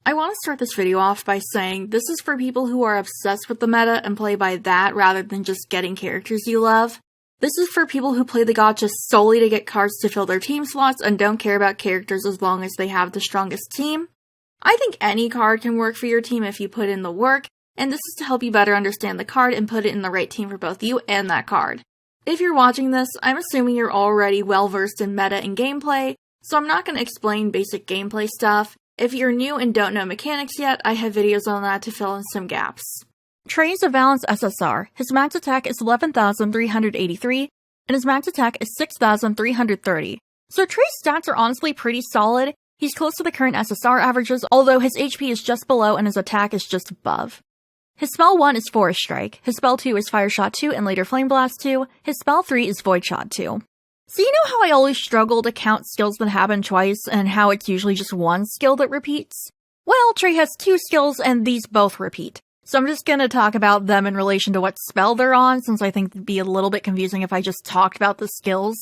I want to start this video off by saying this is for people who are obsessed with the meta and play by that rather than just getting characters you love. This is for people who play the gacha solely to get cards to fill their team slots and don't care about characters as long as they have the strongest team. I think any card can work for your team if you put in the work, and this is to help you better understand the card and put it in the right team for both you and that card. If you're watching this, I'm assuming you're already well versed in meta and gameplay, so I'm not going to explain basic gameplay stuff. If you're new and don't know mechanics yet, I have videos on that to fill in some gaps. Trey is a balanced SSR. His max attack is 11,383, and his max attack is 6,330. So Trey's stats are honestly pretty solid. He's close to the current SSR averages, although his HP is just below and his attack is just above. His spell 1 is Forest Strike, his spell 2 is Fire Shot 2 and later Flame Blast 2, his spell 3 is Void Shot 2. So you know how I always struggle to count skills that happen twice and how it's usually just one skill that repeats? Well, Trey has 2 skills and these both repeat. So I'm just gonna talk about them in relation to what spell they're on, since I think it'd be a little bit confusing if I just talked about the skills.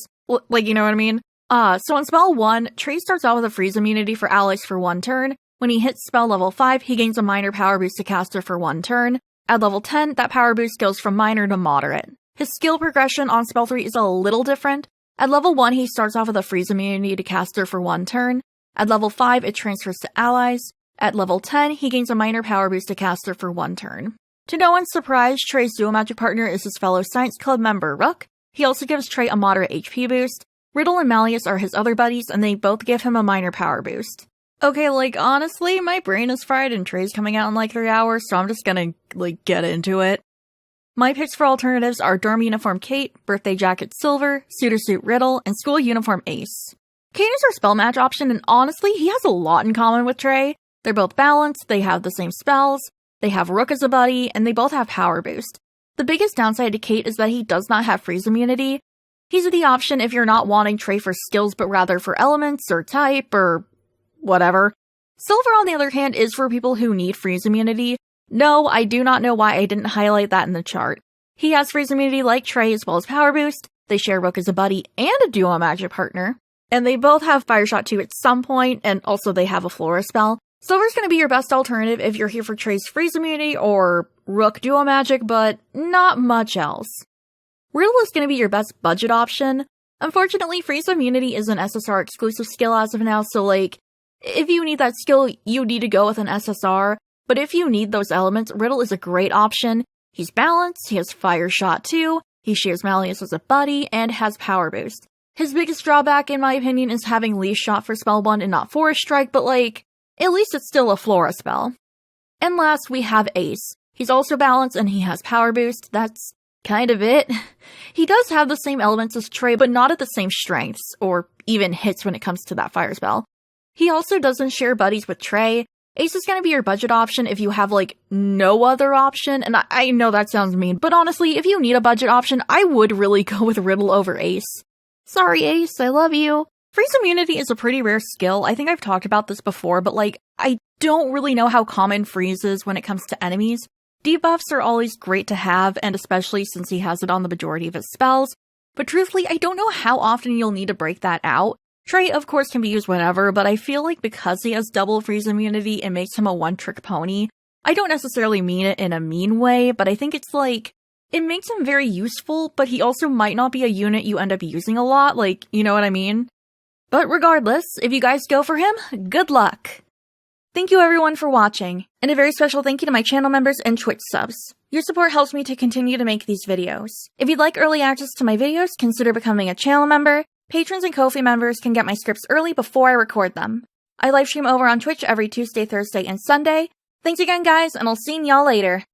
Like, you know what I mean? So on spell 1, Trey starts out with a freeze immunity for allies for 1 turn. When he hits spell level 5, he gains a minor power boost to caster for 1 turn. At level 10, that power boost goes from minor to moderate. His skill progression on spell 3 is a little different. At level 1, he starts off with a freeze immunity to caster for 1 turn. At level 5, it transfers to allies. At level 10, he gains a minor power boost to caster for 1 turn. To no one's surprise, Trey's duo magic partner is his fellow Science Club member, Rook. He also gives Trey a moderate HP boost. Riddle and Malleus are his other buddies, and they both give him a minor power boost. Okay, honestly, my brain is fried and Trey's coming out in 3 hours, so I'm just gonna, get into it. My picks for alternatives are Dorm Uniform Kate, Birthday Jacket Silver, Suitor Suit Riddle, and School Uniform Ace. Kate is our spell match option, and honestly, he has a lot in common with Trey. They're both balanced, they have the same spells, they have Rook as a buddy, and they both have power boost. The biggest downside to Kate is that he does not have freeze immunity. He's the option if you're not wanting Trey for skills, but rather for elements, or type, or whatever. Silver, on the other hand, is for people who need freeze immunity. No, I do not know why I didn't highlight that in the chart. He has freeze immunity like Trey as well as power boost. They share Rook as a buddy and a duo magic partner. And they both have Fire Shot 2 at some point, and also they have a Flora spell. Silver's gonna be your best alternative if you're here for Trey's freeze immunity or Rook duo magic, but not much else. Riddle is gonna be your best budget option. Unfortunately, freeze immunity is an SSR exclusive skill as of now, so if you need that skill, you need to go with an SSR. But if you need those elements, Riddle is a great option. He's balanced, he has Fire Shot 2, he shares Malleus as a buddy, and has Power Boost. His biggest drawback, in my opinion, is having Leash Shot for spell 1 and not Forest Strike, but at least it's still a Flora spell. And last, we have Ace. He's also balanced and he has Power Boost. That's kind of it. He does have the same elements as Trey, but not at the same strengths, or even hits when it comes to that fire spell. He also doesn't share buddies with Trey. Ace is gonna be your budget option if you have, no other option, and I know that sounds mean, but honestly, if you need a budget option, I would really go with Riddle over Ace. Sorry, Ace, I love you. Freeze immunity is a pretty rare skill. I think I've talked about this before, but I don't really know how common freeze is when it comes to enemies. Debuffs are always great to have, and especially since he has it on the majority of his spells, but truthfully, I don't know how often you'll need to break that out. Trey, of course, can be used whenever, but I feel like because he has double freeze immunity, it makes him a one-trick pony. I don't necessarily mean it in a mean way, but I think it's it makes him very useful, but he also might not be a unit you end up using a lot, you know what I mean? But regardless, if you guys go for him, good luck! Thank you everyone for watching, and a very special thank you to my channel members and Twitch subs. Your support helps me to continue to make these videos. If you'd like early access to my videos, consider becoming a channel member. Patrons and Ko-fi members can get my scripts early before I record them. I livestream over on Twitch every Tuesday, Thursday, and Sunday. Thanks again, guys, and I'll see y'all later.